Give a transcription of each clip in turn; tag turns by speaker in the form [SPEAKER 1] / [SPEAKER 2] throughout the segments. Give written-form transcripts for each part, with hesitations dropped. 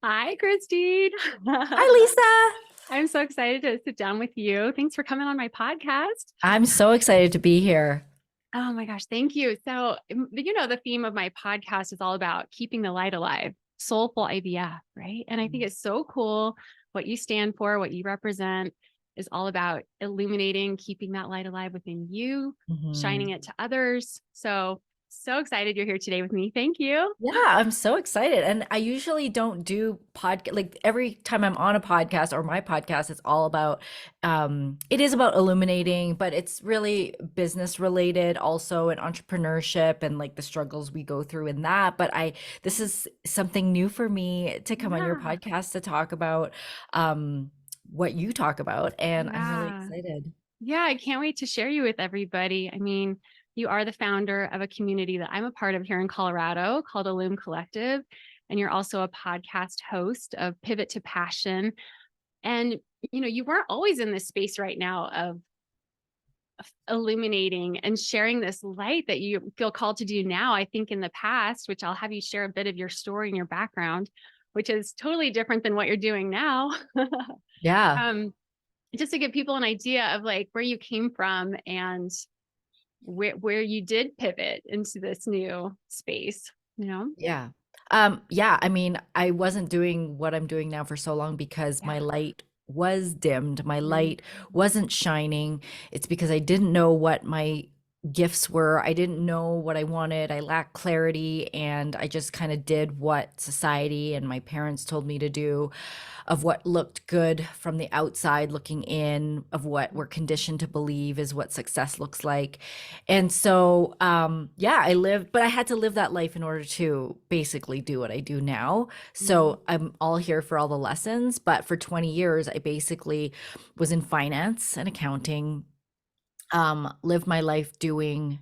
[SPEAKER 1] Hi, Kristine.
[SPEAKER 2] Hi, Lisa.
[SPEAKER 1] I'm so excited to sit down with you. Thanks for coming on my podcast.
[SPEAKER 2] I'm so excited to be here.
[SPEAKER 1] Oh my gosh, thank you. So, the theme of my podcast is all about keeping the light alive, soulful IVF, right? And I think it's so cool what you stand for, what you represent is all about illuminating, keeping that light alive within you,
[SPEAKER 2] Mhm.
[SPEAKER 1] shining it to others. So excited you're here today with me. Thank you.
[SPEAKER 2] Yeah, I'm so excited. And I usually don't do podcast like every time I'm on a podcast or my podcast, it's all about it is about illuminating, but it's really business related also and entrepreneurship and like the struggles we go through in that. But I this is something new for me to come on your
[SPEAKER 1] Yeah.
[SPEAKER 2] podcast to talk about what you talk about, and I'm really
[SPEAKER 1] Yeah.
[SPEAKER 2] excited.
[SPEAKER 1] Yeah, I can't wait to share you with everybody. I mean, you are the founder of a community that I'm a part of here in Colorado called Illume Collective. And you're also a podcast host of Pivot to Passion. And, you weren't always in this space right now of illuminating and sharing this light that you feel called to do now. I think in the past, which I'll have you share a bit of your story and your background, which is totally different than what you're doing now.
[SPEAKER 2] Yeah.
[SPEAKER 1] um, just to give people an idea of like where you came from and where you did pivot into this new space.
[SPEAKER 2] Yeah. Yeah, I mean, I wasn't doing what I'm doing now for so long because my
[SPEAKER 1] Yeah.
[SPEAKER 2] light was dimmed. My
[SPEAKER 1] Mm.
[SPEAKER 2] light wasn't shining. It's because I didn't know what my gifts were. I didn't know what I wanted. I lacked clarity, and I just kind of did what society and my parents told me to do, of what looked good from the outside looking in, of what we're conditioned to believe is what success looks like. And so, yeah, I lived, but I had to live that life in order to basically do what I do now.
[SPEAKER 1] Mhm.
[SPEAKER 2] So I'm all here for all the lessons. But for 20 years, I basically was in finance and accounting, lived my life doing,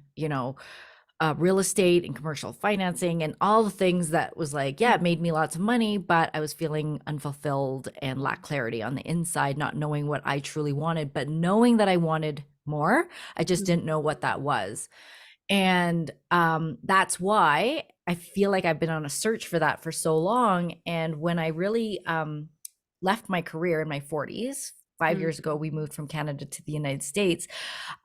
[SPEAKER 2] real estate and commercial financing and all the things that was like, yeah, it made me lots of money, but I was feeling unfulfilled and lack clarity on the inside, not knowing what I truly wanted, but knowing that I wanted more. I just
[SPEAKER 1] Mhm.
[SPEAKER 2] didn't know what that was. And that's why I feel like I've been on a search for that for so long. And when I really left my career in my 40s, 5 years ago, we moved from Canada to the United States.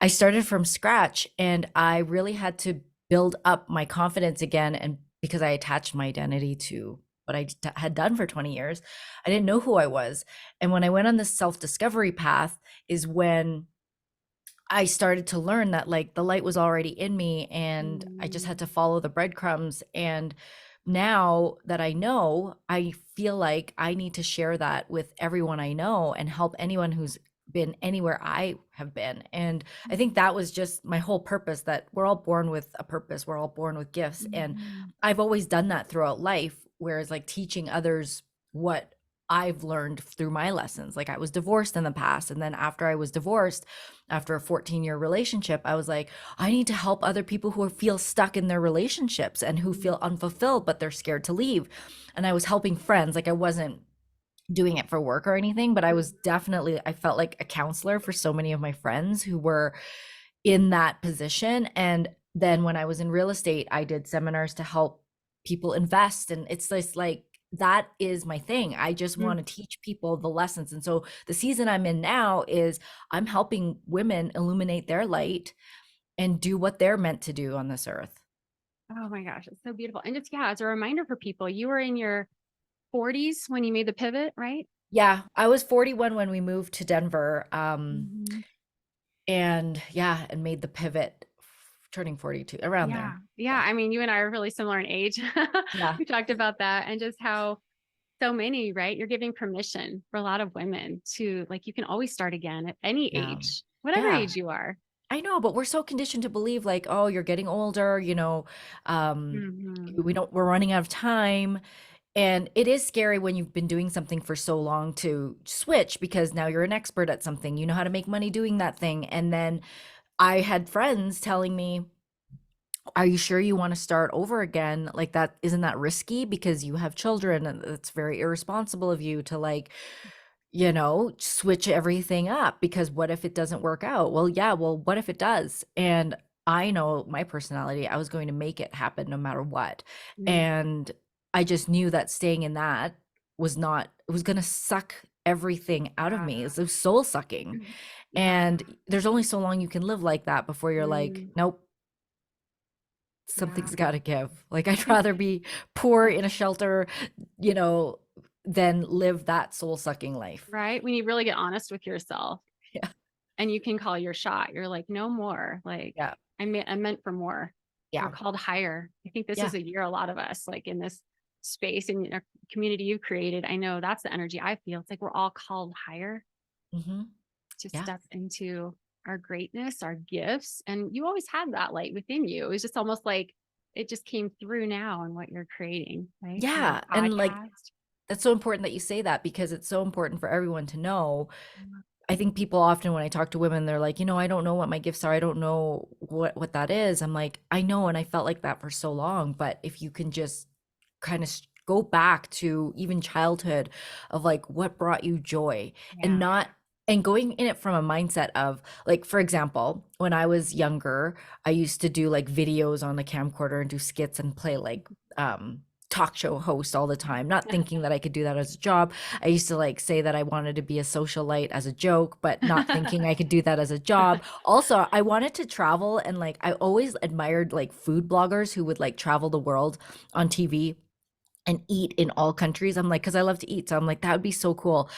[SPEAKER 2] I started from scratch, and I really had to build up my confidence again. And because I attached my identity to what had done for 20 years, I didn't know who I was. And when I went on this self discovery path, is when I started to learn that like the light was already in me, and I just had
[SPEAKER 1] Mhm.
[SPEAKER 2] to follow the breadcrumbs. And now that I know, I feel like I need to share that with everyone I know and help anyone who's been anywhere I have been. And I think that was just my whole purpose, that we're all born with a purpose, we're all born with gifts. And
[SPEAKER 1] Mhm.
[SPEAKER 2] I've always done that throughout life, whereas like teaching others what I've learned through my lessons. Like I was divorced in the past. And then after I was divorced, after a 14-year relationship, I was like, I need to help other people who feel stuck in their relationships and who feel unfulfilled, but they're scared to leave. And I was helping friends. Like I wasn't doing it for work or anything, but I was definitely, I felt like a counselor for so many of my friends who were in that position. And then when I was in real estate, I did seminars to help people invest. And it's this like, that is my thing. I just want to
[SPEAKER 1] Mhm.
[SPEAKER 2] teach people the lessons. And so the season I'm in now is I'm helping women illuminate their light and do what they're meant to do on this earth.
[SPEAKER 1] Oh my gosh, it's so beautiful. And yeah, as a reminder for people, you were in your 40s when you made the pivot, right?
[SPEAKER 2] Yeah, I was 41 when we moved to Denver.
[SPEAKER 1] Mhm.
[SPEAKER 2] And yeah, and made the pivot, turning 42 around
[SPEAKER 1] Yeah.
[SPEAKER 2] there.
[SPEAKER 1] Yeah.
[SPEAKER 2] Yeah.
[SPEAKER 1] I mean, you and I are really similar in age.
[SPEAKER 2] Yeah.
[SPEAKER 1] We talked about that and just how so many, right? You're giving permission for a lot of women to like, you can always start again at any
[SPEAKER 2] Yeah.
[SPEAKER 1] age, whatever
[SPEAKER 2] Yeah.
[SPEAKER 1] age you are.
[SPEAKER 2] I know, but we're so conditioned to believe like, oh, you're getting older, um,
[SPEAKER 1] Mhm.
[SPEAKER 2] we're running out of time. And it is scary when you've been doing something for so long to switch, because now you're an expert at something. You know how to make money doing that thing. And then I had friends telling me, are you sure you want to start over again? Like, that isn't that risky because you have children, and it's very irresponsible of you to like, switch everything up, because what if it doesn't work out? Well, yeah, well, what if it does? And I know my personality, I was going to make it happen no matter what.
[SPEAKER 1] Mhm.
[SPEAKER 2] And I just knew that staying in that was not, it was going to suck everything out of me.
[SPEAKER 1] Yeah.
[SPEAKER 2] It was soul sucking.
[SPEAKER 1] Yeah.
[SPEAKER 2] And there's only so long you can live like that before you're like,
[SPEAKER 1] Mm,
[SPEAKER 2] nope,
[SPEAKER 1] yeah.
[SPEAKER 2] something's got to give. Like, I'd rather be poor in a shelter, you know, than live that soul sucking life.
[SPEAKER 1] Right. When you really get honest with yourself
[SPEAKER 2] Yeah.
[SPEAKER 1] and you can call your shot, you're like, no more. Like,
[SPEAKER 2] Yeah.
[SPEAKER 1] I meant for more. We're
[SPEAKER 2] Yeah.
[SPEAKER 1] called higher. I think this
[SPEAKER 2] Yeah.
[SPEAKER 1] is a year, a lot of us, like in this space and our community you've created. I know that's the energy I feel. It's like we're all called higher
[SPEAKER 2] Hmm.
[SPEAKER 1] to
[SPEAKER 2] Yeah.
[SPEAKER 1] step into our greatness, our gifts. And you always had that light within you. It was just almost like it just came through now in what you're creating, right? Through this
[SPEAKER 2] Yeah. And like,
[SPEAKER 1] podcast.
[SPEAKER 2] that's so important that you say that, because it's so important for everyone to know. I think people often, when I talk to women, they're like, I don't know what my gifts are. I don't know what that is. I'm like, I know. And I felt like that for so long. But if you can just kind of go back to even childhood of like what brought you joy, and
[SPEAKER 1] Yeah.
[SPEAKER 2] not, and going in it from a mindset of like, for example, when I was younger, I used to do like videos on the camcorder and do skits and play like, talk show host all the time, not thinking that I could do that as a job. I used to like say that I wanted to be a socialite as a joke, but not thinking I could do that as a job. Also, I wanted to travel, and like I always admired like food bloggers who would like travel the world on TV and eat in all countries. I'm like, because I love to eat. So I'm like, that would be so cool.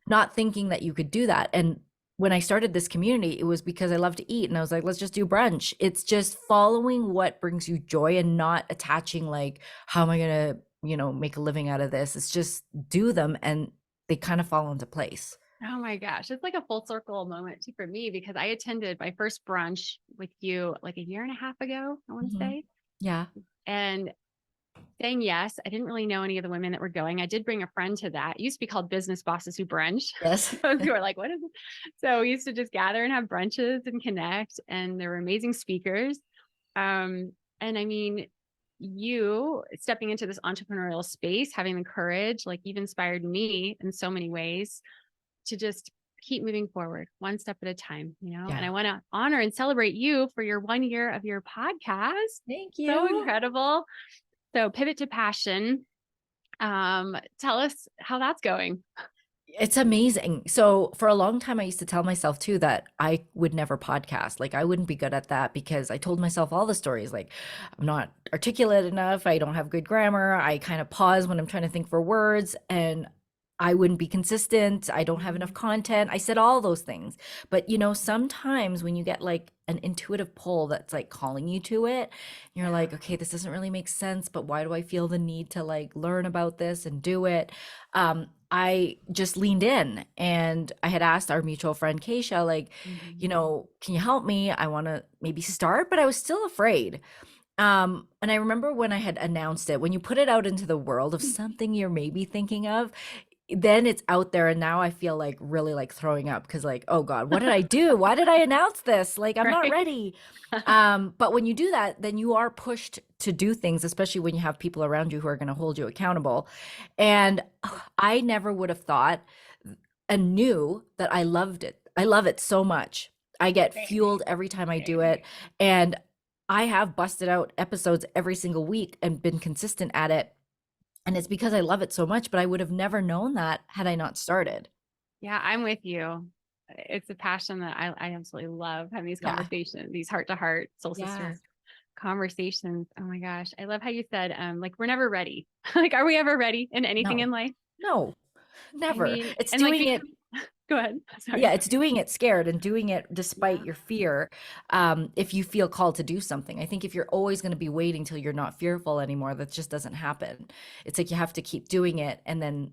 [SPEAKER 2] Not thinking that you could do that. And when I started this community, it was because I love to eat. And I was like, let's just do brunch. It's just following what brings you joy and not attaching like, how am I going to, make a living out of this? It's just do them, and they kind of fall into place.
[SPEAKER 1] Oh my gosh. It's like a full circle moment too for me because I attended my first brunch with you like a year and a half ago, I want to
[SPEAKER 2] Mhm.
[SPEAKER 1] say.
[SPEAKER 2] Yeah.
[SPEAKER 1] And saying yes, I didn't really know any of the women that were going. I did bring a friend to that. It used to be called Business Bosses Who Brunch.
[SPEAKER 2] Yes.
[SPEAKER 1] Those who are like, what is it? So we used to just gather and have brunches and connect. And there were amazing speakers. And I mean, you stepping into this entrepreneurial space, having the courage, like you've inspired me in so many ways to just keep moving forward one step at a time, and
[SPEAKER 2] Yeah.
[SPEAKER 1] I want to honor and celebrate you for your 1 year of your podcast.
[SPEAKER 2] Thank
[SPEAKER 1] So
[SPEAKER 2] you.
[SPEAKER 1] incredible. So pivot to passion. Tell us how that's going.
[SPEAKER 2] It's amazing. So for a long time, I used to tell myself too that I would never podcast. Like, I wouldn't be good at that, because I told myself all the stories. Like, I'm not articulate enough. I don't have good grammar. I kind of pause when I'm trying to think for words, and I wouldn't be consistent. I don't have enough content. I said all those things. But sometimes when you get like an intuitive pull that's like calling you to it, you're
[SPEAKER 1] Yeah.
[SPEAKER 2] like, okay, this doesn't really make sense, but why do I feel the need to like learn about this and do it? I just leaned in, and I had asked our mutual friend Keisha, like,
[SPEAKER 1] Mhm.
[SPEAKER 2] can you help me? I want to maybe start, but I was still afraid. And I remember when I had announced it, when you put it out into the world of something you're maybe thinking of, then it's out there, and now I feel like really like throwing up, because like, oh God, what did I do? Why did I announce this? Like, I'm not
[SPEAKER 1] Right.
[SPEAKER 2] ready. But when you do that, then you are pushed to do things, especially when you have people around you who are going to hold you accountable. And I never would have thought and knew that I loved it. I love it so much. I get
[SPEAKER 1] Same.
[SPEAKER 2] fueled every time I do
[SPEAKER 1] Same.
[SPEAKER 2] it. And I have busted out episodes every single week and been consistent at it. And it's because I love it so much, but I would have never known that had I not started.
[SPEAKER 1] Yeah, I'm with you. It's a passion that I absolutely love having these
[SPEAKER 2] Yeah.
[SPEAKER 1] conversations, these heart to heart soul
[SPEAKER 2] Yeah.
[SPEAKER 1] sister conversations. Oh my gosh. I love how you said, like, we're never ready. Like, are we ever ready in anything
[SPEAKER 2] No,
[SPEAKER 1] in life?
[SPEAKER 2] no,
[SPEAKER 1] I
[SPEAKER 2] never.
[SPEAKER 1] mean,
[SPEAKER 2] It's
[SPEAKER 1] and like
[SPEAKER 2] doing it.
[SPEAKER 1] become, go ahead.
[SPEAKER 2] Yeah,
[SPEAKER 1] Sorry.
[SPEAKER 2] it's doing it scared and doing it despite
[SPEAKER 1] Yeah.
[SPEAKER 2] your fear. If you feel called to do something, I think if you're always going to be waiting till you're not fearful anymore, that just doesn't happen. It's like you have to keep doing it, and then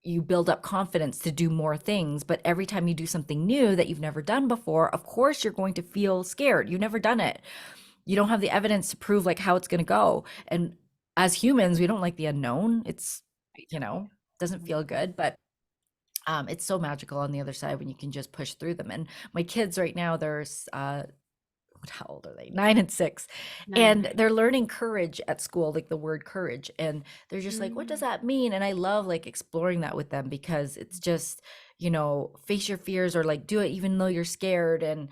[SPEAKER 2] you build up confidence to do more things. But every time you do something new that you've never done before, of course you're going to feel scared. You've never done it. You don't have the evidence to prove like how it's going to go. And as humans, we don't like the unknown. It's, doesn't feel good, but it's so magical on the other side when you can just push through them. And my kids right now, how old are they? 9 and 6.
[SPEAKER 1] Nice.
[SPEAKER 2] And they're learning courage at school, like the word courage. And they're just like, what does
[SPEAKER 1] Mm,
[SPEAKER 2] that mean? And I love like exploring that with them, because it's just, face your fears, or like do it even though you're scared. And,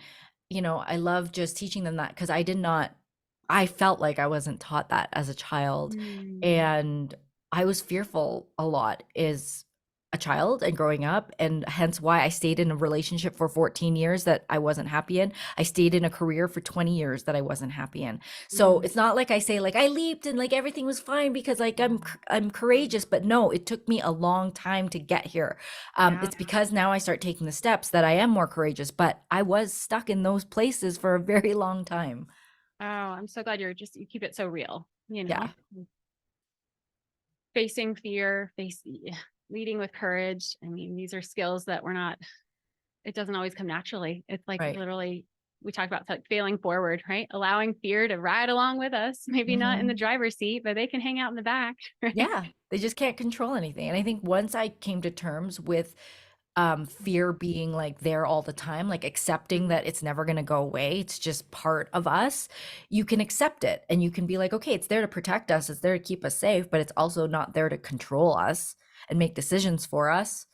[SPEAKER 2] I love just teaching them that, because I felt like I wasn't taught that as a child.
[SPEAKER 1] mm.
[SPEAKER 2] And I was fearful a lot as a child and growing up, and hence why I stayed in a relationship for 14 years that I wasn't happy in. I stayed in a career for 20 years that I wasn't happy in. So
[SPEAKER 1] Mm,
[SPEAKER 2] it's not like I say like I leaped and like everything was fine because like I'm courageous, but no, it took me a long time to get here.
[SPEAKER 1] yeah.
[SPEAKER 2] It's because now I start taking the steps that I am more courageous, but I was stuck in those places for a very long time.
[SPEAKER 1] Oh, I'm so glad you keep it so real,
[SPEAKER 2] Yeah.
[SPEAKER 1] facing fear, leading with courage. I mean, these are skills that it doesn't always come naturally. It's like
[SPEAKER 2] Right.
[SPEAKER 1] literally, we talk about like failing forward, right? Allowing fear to ride along with us, maybe not in the
[SPEAKER 2] Mhm.
[SPEAKER 1] driver's seat, but they can hang out in the back, right?
[SPEAKER 2] Yeah, they just can't control anything. And I think once I came to terms with fear being like there all the time, like accepting
[SPEAKER 1] Mhm.
[SPEAKER 2] that it's never going to go away, it's just part of us, you can accept it and you can be like, okay, it's there to protect us, it's there to keep us safe, but it's also not there to control us and make decisions for us.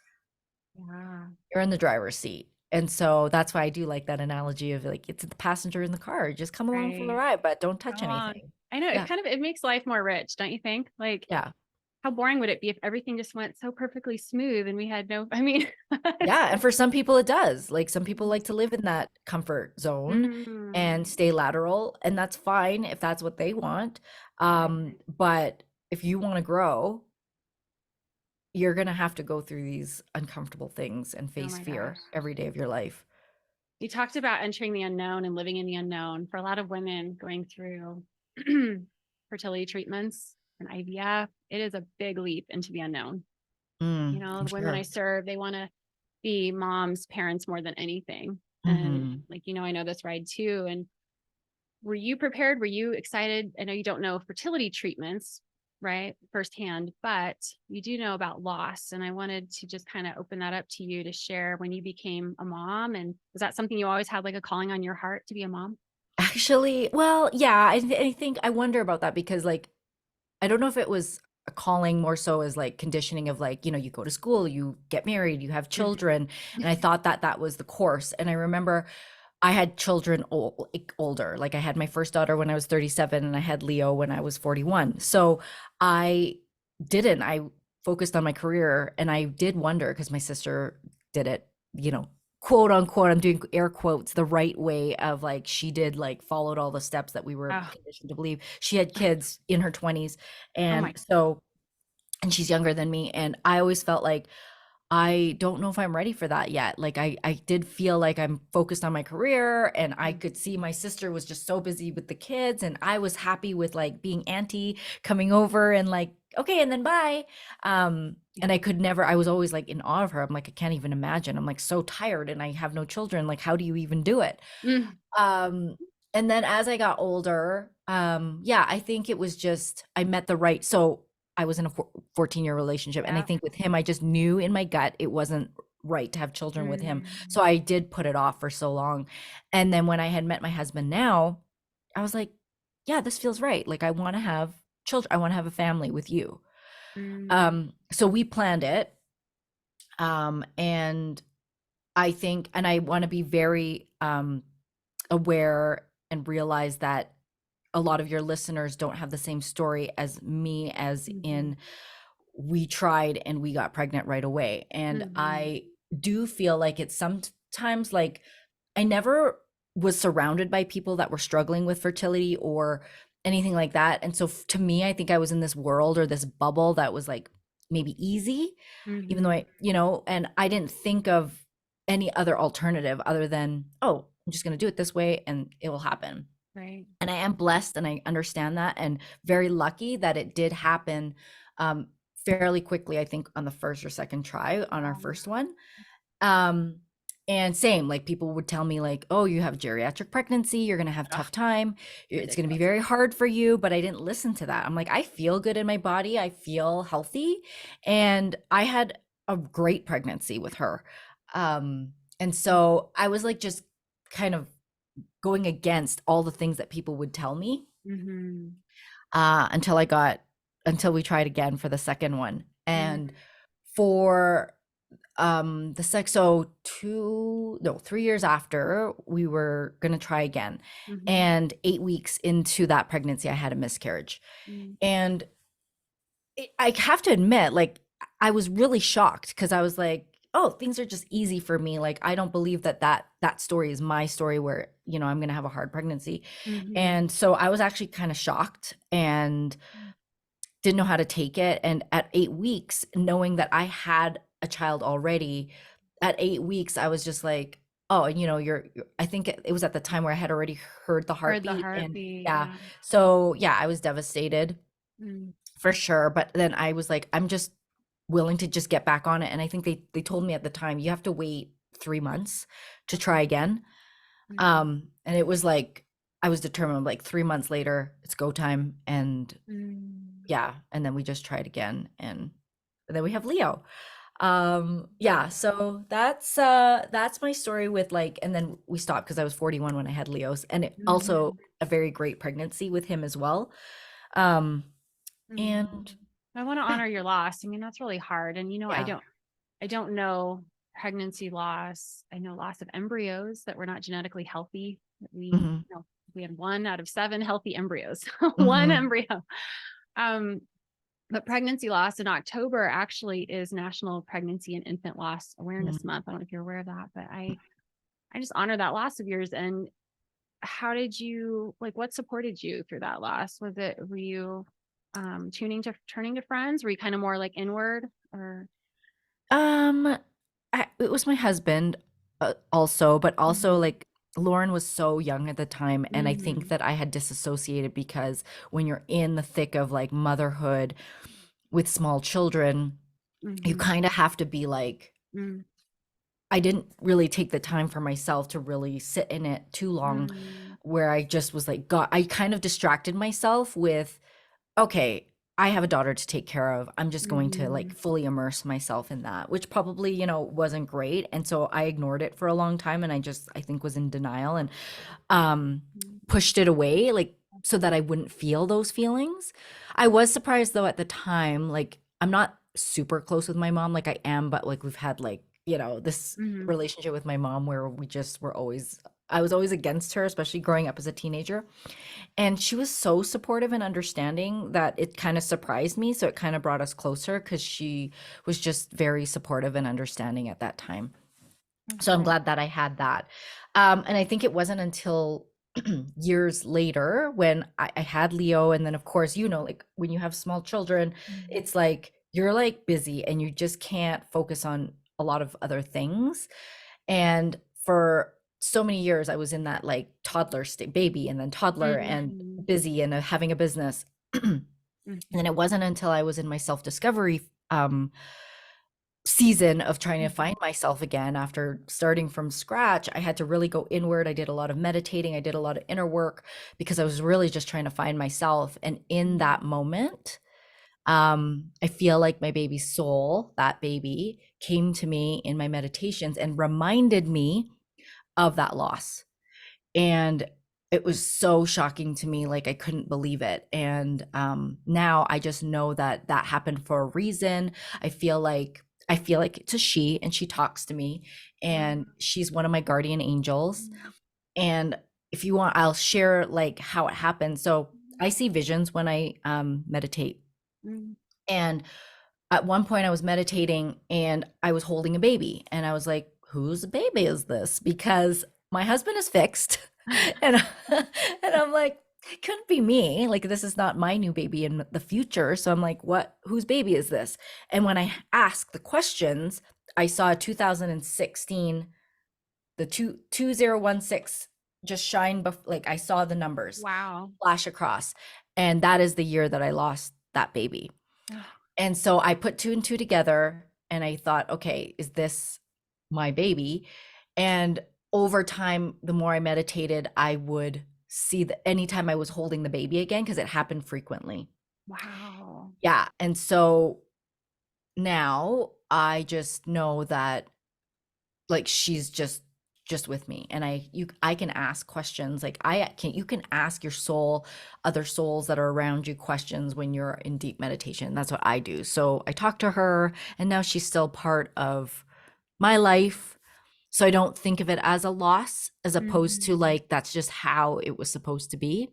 [SPEAKER 1] Yeah,
[SPEAKER 2] You're in the driver's seat. And so that's why I do like that analogy of like it's the passenger in the car. Just come along for the
[SPEAKER 1] right.
[SPEAKER 2] ride, but don't touch
[SPEAKER 1] Come on.
[SPEAKER 2] anything.
[SPEAKER 1] I know
[SPEAKER 2] Yeah.
[SPEAKER 1] it makes life more rich, don't you think? Like,
[SPEAKER 2] Yeah.
[SPEAKER 1] how boring would it be if everything just went so perfectly smooth and we had I mean, it's,
[SPEAKER 2] Yeah, and for some people it does. Like some people like to live in that comfort zone and
[SPEAKER 1] mm,
[SPEAKER 2] stay lateral, and that's fine if that's what they want.
[SPEAKER 1] right.
[SPEAKER 2] But if you want to grow, you're gonna have to go through these uncomfortable things and
[SPEAKER 1] Oh
[SPEAKER 2] face
[SPEAKER 1] my gosh.
[SPEAKER 2] fear every day of your life.
[SPEAKER 1] You talked about entering the unknown and living in the unknown. For a lot of women going through fertility treatments and IVF, it is a big leap into the unknown.
[SPEAKER 2] I'm
[SPEAKER 1] The women I
[SPEAKER 2] sure.
[SPEAKER 1] serve, they want to be moms, parents more than anything. And
[SPEAKER 2] Hmm.
[SPEAKER 1] like, I know this ride too. And were you prepared? Were you excited? I know you don't know fertility treatments, right, firsthand, but you do know about loss. And I wanted to just kind of open that up to you to share when you became a mom. And was that something you always had like a calling on your heart to be a mom?
[SPEAKER 2] Actually, well, yeah, I think I wonder about that because like I don't know if it was a calling more so as like conditioning of like, you go to school, you get married, you have
[SPEAKER 1] Mhm.
[SPEAKER 2] children. And I thought that that was the course. And I remember I had children older. Like I had my first daughter when I was 37 and I had Leo when I was 41. So I I focused on my career and I did wonder because my sister did it, you know, quote unquote, I'm doing air quotes, the right way of like she did like followed all the steps that we were
[SPEAKER 1] Oh,
[SPEAKER 2] conditioned to believe. She had kids in her 20s.
[SPEAKER 1] oh my,
[SPEAKER 2] And so, and she's younger than me. And I always felt like I don't know if I'm ready for that yet. Like I did feel like I'm focused on my career and I
[SPEAKER 1] mm,
[SPEAKER 2] could see my sister was just so busy with the kids and I was happy with like being auntie coming over and like okay and then bye. And
[SPEAKER 1] yeah.
[SPEAKER 2] I could never I was always like in awe of her. I'm like I can't even imagine. I'm like so tired and I have no children. Like how do you even do it?
[SPEAKER 1] Mm,
[SPEAKER 2] Um, and then as I got older, yeah, I think it was just I met the right. So I was in a 14-year relationship, and I
[SPEAKER 1] yeah.
[SPEAKER 2] think with him, I just knew in my gut it wasn't right to have children with him. So
[SPEAKER 1] Mm,
[SPEAKER 2] I did put it off for so long. And then when I had met my husband now, I was like, yeah, this feels right. Like I want to have children. I want to have a family with you.
[SPEAKER 1] mm,
[SPEAKER 2] So we planned it. And I think, and I want to be very aware and realize that a lot of your listeners don't have the same story as me, as
[SPEAKER 1] mhm,
[SPEAKER 2] in we tried and we got pregnant right away. And
[SPEAKER 1] mhm,
[SPEAKER 2] I do feel like it's sometimes like I never was surrounded by people that were struggling with fertility or anything like that. And so to me, I think I was in this world or this bubble that was like maybe easy, even though
[SPEAKER 1] mhm,
[SPEAKER 2] and I didn't think of any other alternative other than, oh, I'm just going to do it this way and it will happen.
[SPEAKER 1] right.
[SPEAKER 2] And I am blessed and I understand that and very lucky that it did happen um, fairly quickly, I think on the first or second try on our
[SPEAKER 1] Um,
[SPEAKER 2] first one. Um, and same, like people would tell me like, oh, you have geriatric pregnancy, you're going to have
[SPEAKER 1] ugh,
[SPEAKER 2] tough time. It's going to be
[SPEAKER 1] ridiculous.
[SPEAKER 2] very hard for you, but I didn't listen to that. I'm like, I feel good in my body. I feel healthy. And I had a great pregnancy with her. And so I was like, just kind of going against all the things that people would tell me
[SPEAKER 1] Mhm,
[SPEAKER 2] until until we tried again for the second one. And
[SPEAKER 1] mm,
[SPEAKER 2] for the sex so 3 years after we were going to try again,
[SPEAKER 1] mhm,
[SPEAKER 2] and 8 weeks into that pregnancy I had a miscarriage.
[SPEAKER 1] mm,
[SPEAKER 2] And I have to admit, like, I was really shocked because I was like, oh, things are just easy for me. Like, I don't believe that story is my story where, I'm going to have a hard pregnancy.
[SPEAKER 1] Mhm.
[SPEAKER 2] And so I was actually kind of shocked and didn't know how to take it. And at 8 weeks, knowing that I had a child already, at 8 weeks, I was just like, oh, and I think it was at the time where I had already heard the
[SPEAKER 1] Heard the
[SPEAKER 2] heartbeat. And
[SPEAKER 1] heartbeat.
[SPEAKER 2] yeah,
[SPEAKER 1] Yeah.
[SPEAKER 2] so yeah, I was devastated
[SPEAKER 1] Mm.
[SPEAKER 2] for sure. But then I was like, I'm just willing to just get back on it. And I think they told me at the time, you have to wait 3 months to try
[SPEAKER 1] Okay.
[SPEAKER 2] again.
[SPEAKER 1] Mm.
[SPEAKER 2] And it was like, I was determined, like 3 months later, it's go time. And
[SPEAKER 1] Mm.
[SPEAKER 2] yeah, and then we just tried again, and then we have Leo. Yeah,
[SPEAKER 1] Wow.
[SPEAKER 2] so that's my story with, like, and then we stopped because I was 41 when I had Leos, and it also
[SPEAKER 1] Mm.
[SPEAKER 2] a very great pregnancy with him as well. Um,
[SPEAKER 1] Mm.
[SPEAKER 2] and
[SPEAKER 1] I want to
[SPEAKER 2] yeah,
[SPEAKER 1] honor your loss. I mean, that's really hard. And
[SPEAKER 2] yeah.
[SPEAKER 1] I don't know pregnancy loss. I know loss of embryos that were not genetically healthy. That
[SPEAKER 2] Mhm,
[SPEAKER 1] we had 1 out of 7 healthy embryos, one
[SPEAKER 2] mhm,
[SPEAKER 1] embryo. Um, but pregnancy loss in October actually is National Pregnancy and Infant Loss
[SPEAKER 2] mhm.
[SPEAKER 1] Awareness Month. I don't know if you're aware of that, but I just honor that loss of yours. And how did you like what supported you through that loss? Were you turning to friends? Were you kind of more like inward or
[SPEAKER 2] Um, it was my husband, also, but also,
[SPEAKER 1] Mhm.
[SPEAKER 2] like, Lauren was so young at the time, and I think
[SPEAKER 1] Mhm.
[SPEAKER 2] that I had disassociated because when you're in the thick of, like, motherhood with small children, you
[SPEAKER 1] Mhm.
[SPEAKER 2] kind of have to be like,
[SPEAKER 1] Mm.
[SPEAKER 2] I didn't really take the time for myself to really sit in it too long,
[SPEAKER 1] Mm.
[SPEAKER 2] where I just was like, God, I kind of distracted myself with, okay, I have a daughter to take care of. I'm just going to, like,
[SPEAKER 1] Mhm.
[SPEAKER 2] fully immerse myself in that, which probably, wasn't great. And so I ignored it for a long time, and I think was in denial, and um
[SPEAKER 1] Mm.
[SPEAKER 2] pushed it away, like, so that I wouldn't feel those feelings. I was surprised though at the time, like, I'm not super close with my mom like I am, but, like, we've had, like, this
[SPEAKER 1] Mhm.
[SPEAKER 2] relationship with my mom where we just were always I was always against her, especially growing up as a teenager. And she was so supportive and understanding that it kind of surprised me. So it kind of brought us closer because she was just very supportive and understanding at that time. So I'm
[SPEAKER 1] Okay.
[SPEAKER 2] glad that I had that. And I think it wasn't until years later when I had Leo. And then, of course, like, when you have small children,
[SPEAKER 1] Mhm.
[SPEAKER 2] it's like you're, like, busy and you just can't focus on a lot of other things. And for so many years, I was in that, like, toddler state, baby, and then toddler, and
[SPEAKER 1] Mhm.
[SPEAKER 2] busy, and having a business. And then
[SPEAKER 1] Mhm.
[SPEAKER 2] it wasn't until I was in my self discovery season of trying to
[SPEAKER 1] Mhm.
[SPEAKER 2] find myself again after starting from scratch. I had to really go inward. I did a lot of meditating, I did a lot of inner work because I was really just trying to find myself. And in
[SPEAKER 1] Mhm.
[SPEAKER 2] that moment, I feel like my baby soul, that baby, came to me in my meditations and reminded me of that loss. And it was so shocking to me, like, I couldn't believe it. And now I just know that that happened for a reason. I feel like it's a she, and she talks to me,
[SPEAKER 1] Wow.
[SPEAKER 2] and she's one of my guardian angels.
[SPEAKER 1] Mhm.
[SPEAKER 2] And if you want, I'll share, like, how it happened. So I see visions when I meditate.
[SPEAKER 1] Mhm.
[SPEAKER 2] And at one point I was meditating and I was holding a baby, and I was like, whose baby is this? Because my husband is fixed. And and I'm like, it couldn't be me. Like, this is not my new baby in the future. So I'm like, what, whose baby is this? And when I asked the questions, I saw 2016, the 2016 just shine, like, I saw the numbers
[SPEAKER 1] Wow.
[SPEAKER 2] flash across. And that is the year that I lost that baby. And so I put two and two together, and I thought, okay, is this my baby? And over time, the more I meditated, I would see that anytime I was holding the baby again, because it happened frequently.
[SPEAKER 1] Wow.
[SPEAKER 2] Yeah. And so now I just know that, like, she's just with me, and I can ask questions, like, you can ask your soul, other souls that are around you, questions when you're in deep meditation. That's what I do. So I talk to her, and now she's still part of my life, so I don't think of it as a loss, as opposed to,
[SPEAKER 1] Mhm.
[SPEAKER 2] like, that's just how it was supposed to be.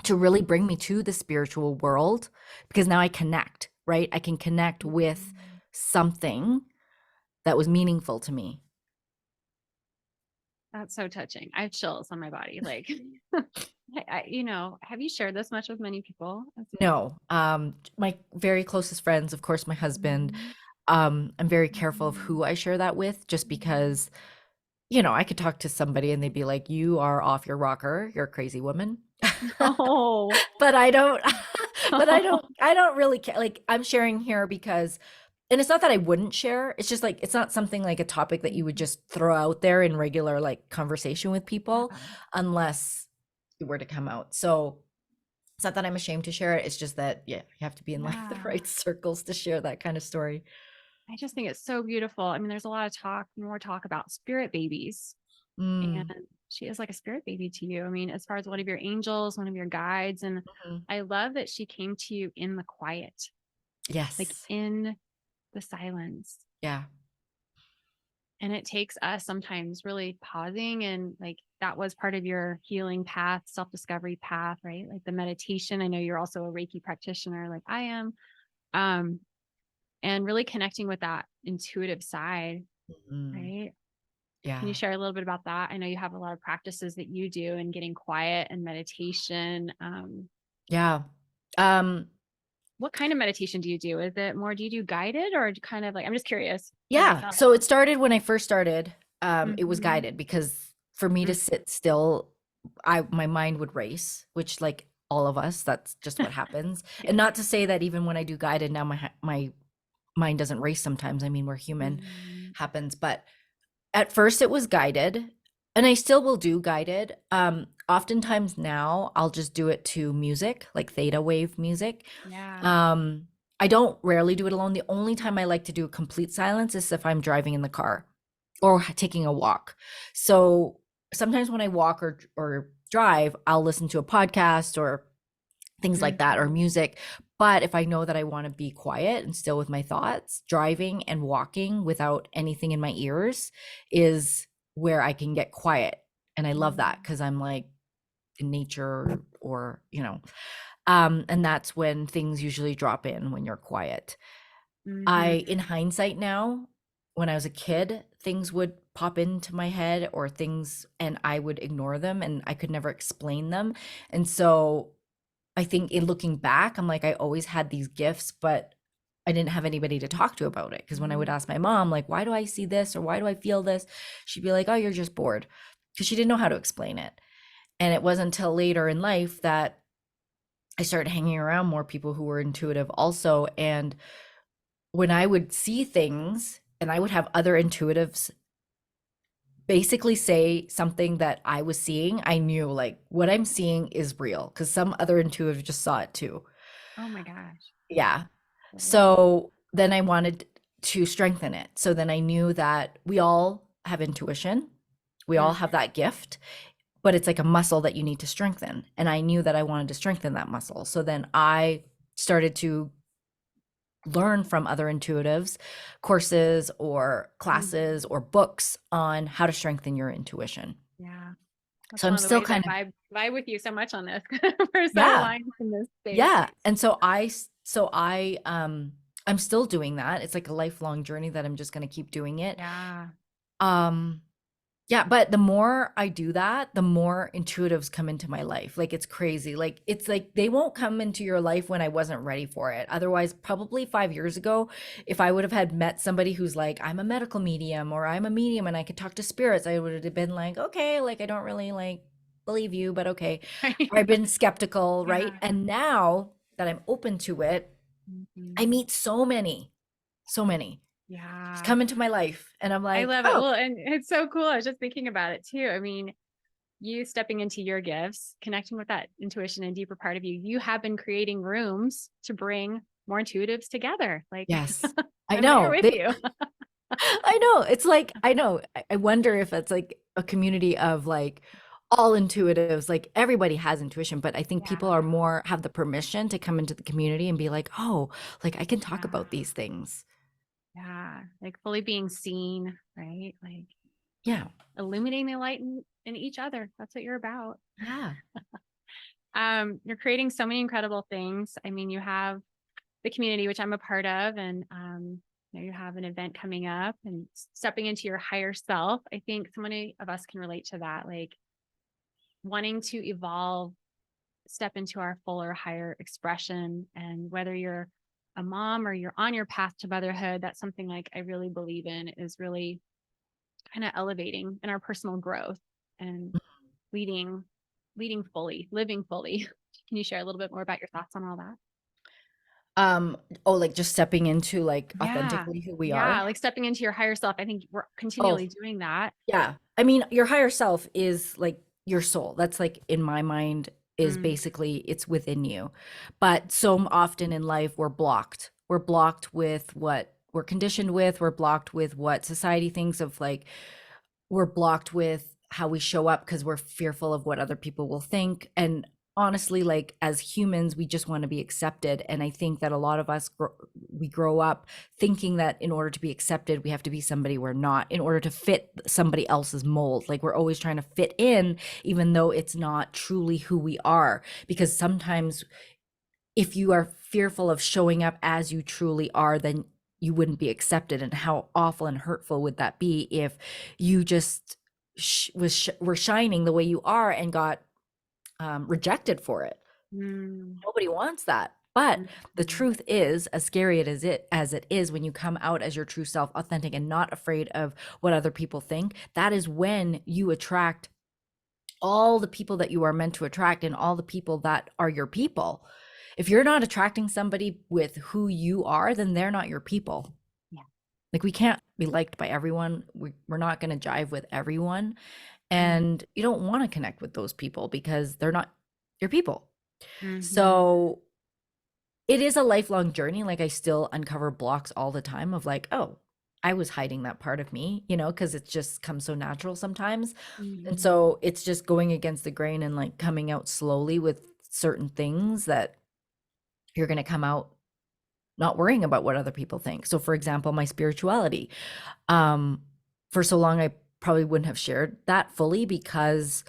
[SPEAKER 2] to really bring me to the spiritual world, because now I connect, right? I can connect with something that was meaningful to me.
[SPEAKER 1] That's so touching. I have chills on my body. Like, have you shared this much with many people?
[SPEAKER 2] No, my very closest friends, of course, my husband,
[SPEAKER 1] Mhm.
[SPEAKER 2] I'm very careful of who I share that with, just because, I could talk to somebody and they'd be like, "You are off your rocker. You're a crazy woman."
[SPEAKER 1] No.
[SPEAKER 2] But I don't I don't really care. Like, I'm sharing here because, and it's not that I wouldn't share. It's just like it's not something like a topic that you would just throw out there in regular like conversation with people
[SPEAKER 1] Yeah.
[SPEAKER 2] unless it were to come out. So it's not that I'm ashamed to share it. It's just that, yeah, you have to be in like the
[SPEAKER 1] Yeah.
[SPEAKER 2] right circles to share that kind of story.
[SPEAKER 1] I just think it's so beautiful. I mean, there's a lot of more talk about spirit babies, and
[SPEAKER 2] Mm,
[SPEAKER 1] she is like a spirit baby to you. I mean, as far as one of your angels, one of your guides. And
[SPEAKER 2] mhm.
[SPEAKER 1] I love that she came to you in the quiet, like
[SPEAKER 2] Yes.
[SPEAKER 1] in the silence.
[SPEAKER 2] Yeah.
[SPEAKER 1] And it takes us sometimes really pausing, and like that was part of your healing path, self-discovery path, right? Like the meditation. I know you're also a Reiki practitioner like I am. Um, and really connecting with that intuitive side,
[SPEAKER 2] Mm,
[SPEAKER 1] right? Can you
[SPEAKER 2] yeah.
[SPEAKER 1] share a little bit about that? I know you have a lot of practices that you do in getting quiet and meditation.
[SPEAKER 2] Yeah. Um,
[SPEAKER 1] What kind of meditation do you do? Is it more, do you do guided or kind of like, I'm just curious for
[SPEAKER 2] yeah.
[SPEAKER 1] myself.
[SPEAKER 2] So it started when I first started. It was
[SPEAKER 1] Mhm.
[SPEAKER 2] guided because for me to
[SPEAKER 1] Mm.
[SPEAKER 2] sit still, my mind would race, which like all of us, that's just what happens.
[SPEAKER 1] Yeah.
[SPEAKER 2] And not to say that even when I do guided now, my mind doesn't race sometimes. I mean, we're human,
[SPEAKER 1] Mhm.
[SPEAKER 2] happens. But at first it was guided, and I still will do guided. Oftentimes now I'll just do it to music, like theta wave music.
[SPEAKER 1] Yeah.
[SPEAKER 2] Um, I don't rarely do it alone. The only time I like to do a complete silence is if I'm driving in the car or taking a walk. So sometimes when I walk or drive, I'll listen to a podcast or things like that, or
[SPEAKER 1] Mhm.
[SPEAKER 2] music. But if I know that I want to be quiet and still with my thoughts, driving and walking without anything in my ears is where I can get quiet. And I love that because I'm like in nature, or, and that's when things usually drop in when you're quiet.
[SPEAKER 1] Mhm.
[SPEAKER 2] In hindsight now, when I was a kid, things would pop into my head or things, and I would ignore them and I could never explain them. And so I think in looking back, I'm like, I always had these gifts, but I didn't have anybody to talk to about it. Because when I would ask my mom, like, why do I see this or why do I feel this? She'd be like, oh, you're just bored. Because she didn't know how to explain it. And it wasn't until later in life that I started hanging around more people who were intuitive also. And when I would see things and I would have other intuitives basically say something that I was seeing, I knew like what I'm seeing is real because some other intuitive just saw it too.
[SPEAKER 1] Oh my gosh.
[SPEAKER 2] Yeah.
[SPEAKER 1] Cool.
[SPEAKER 2] So then I wanted to strengthen it. So then I knew that we all have intuition. We all
[SPEAKER 1] Mhm.
[SPEAKER 2] have that gift, but it's like a muscle that you need to strengthen. And I knew that I wanted to strengthen that muscle. So then I started to learn from other intuitives, courses or
[SPEAKER 1] Mhm.
[SPEAKER 2] classes or books on how to strengthen your intuition.
[SPEAKER 1] Yeah. That's
[SPEAKER 2] So
[SPEAKER 1] one
[SPEAKER 2] I'm
[SPEAKER 1] of the
[SPEAKER 2] still
[SPEAKER 1] ways I
[SPEAKER 2] kind of,
[SPEAKER 1] vibe with you so much on this. We're so
[SPEAKER 2] yeah,
[SPEAKER 1] aligned in this space.
[SPEAKER 2] yeah. And I'm still doing that. It's like a lifelong journey that I'm just going to keep doing it.
[SPEAKER 1] Yeah.
[SPEAKER 2] Um, yeah, but the more I do that, the more intuitives come into my life. Like it's crazy. Like it's like they won't come into your life when I wasn't ready for it. Otherwise, probably 5 years ago, if I would have had met somebody who's like, I'm a medical medium or I'm a medium and I could talk to spirits, I would have been like, okay, like I don't really like believe you, but okay. Or I've been skeptical, right?
[SPEAKER 1] Yeah.
[SPEAKER 2] And now that I'm open to it, I
[SPEAKER 1] Mhm.
[SPEAKER 2] meet so many just
[SPEAKER 1] Yeah.
[SPEAKER 2] come into my life. And I'm
[SPEAKER 1] I
[SPEAKER 2] like,
[SPEAKER 1] love it.
[SPEAKER 2] oh,
[SPEAKER 1] Well, and it's so cool. I was just thinking about it too. I mean, you stepping into your gifts, connecting with that intuition and deeper part of you, you have been creating rooms to bring more intuitives together. Like
[SPEAKER 2] yes, I
[SPEAKER 1] I'm there
[SPEAKER 2] know.
[SPEAKER 1] with you.
[SPEAKER 2] I know. It's like, I know. I wonder if it's like a community of like all intuitives, like everybody has intuition, but I think people are
[SPEAKER 1] Yeah.
[SPEAKER 2] more have the permission to come into the community and be like, oh, like I can talk
[SPEAKER 1] Yeah.
[SPEAKER 2] about these things.
[SPEAKER 1] Yeah. Like fully being seen, right? Like
[SPEAKER 2] Yeah.
[SPEAKER 1] illuminating the light in each other. That's what you're about.
[SPEAKER 2] Yeah.
[SPEAKER 1] You're creating so many incredible things. I mean, you have the community, which I'm a part of, and you have an event coming up and stepping into your higher self. I think so many of us can relate to that, like wanting to evolve, step into our fuller, higher expression. And whether you're a mom or you're on your path to motherhood, that's something like I really believe in, is really kind of elevating in our personal growth and leading, leading fully, living fully. Can you share a little bit more about your thoughts on all that?
[SPEAKER 2] Oh, like just stepping into like
[SPEAKER 1] Yeah.
[SPEAKER 2] authentically who we
[SPEAKER 1] Yeah.
[SPEAKER 2] are.
[SPEAKER 1] Like stepping into your higher self. I think we're
[SPEAKER 2] Oh,
[SPEAKER 1] continually doing that.
[SPEAKER 2] yeah. I mean, your higher self is like your soul. That's like in my mind is
[SPEAKER 1] Mm,
[SPEAKER 2] basically it's within you. But so often in life we're blocked. We're blocked with what we're conditioned with. We're blocked with what society thinks of like we're blocked with how we show up because we're fearful of what other people will think. And honestly, like as humans, we just want to be accepted. And I think that a lot of us we grow up thinking that in order to be accepted, we have to be somebody we're not in order to fit somebody else's mold. Like we're always trying to fit in, even though it's not truly who we are. Because sometimes if you are fearful of showing up as you truly are, then you wouldn't be accepted. And how awful and hurtful would that be if you just were shining the way you are and got rejected for it?
[SPEAKER 1] mm,
[SPEAKER 2] Nobody wants that. But the
[SPEAKER 1] mm,
[SPEAKER 2] truth is, as scary as it is, when you come out as your true self, authentic and not afraid of what other people think, that is when you attract all the people that you are meant to attract and all the people that are your people. If you're not attracting somebody with who you are, then they're not your people.
[SPEAKER 1] yeah.
[SPEAKER 2] Like we can't be liked by everyone. We're not going to jive with everyone.
[SPEAKER 1] Mm,
[SPEAKER 2] And you don't want to connect with those people because they're not your people.
[SPEAKER 1] mm-hmm.
[SPEAKER 2] So it is a lifelong journey. Like I still uncover blocks all the time of like, oh, I was hiding that part of me, because it just comes so natural sometimes. And
[SPEAKER 1] Mm-hmm.
[SPEAKER 2] so it's just going against the grain and like coming out slowly with certain things that you're going to come out not worrying about what other people think. So for example, my spirituality, um for so long I probably wouldn't have shared that fully because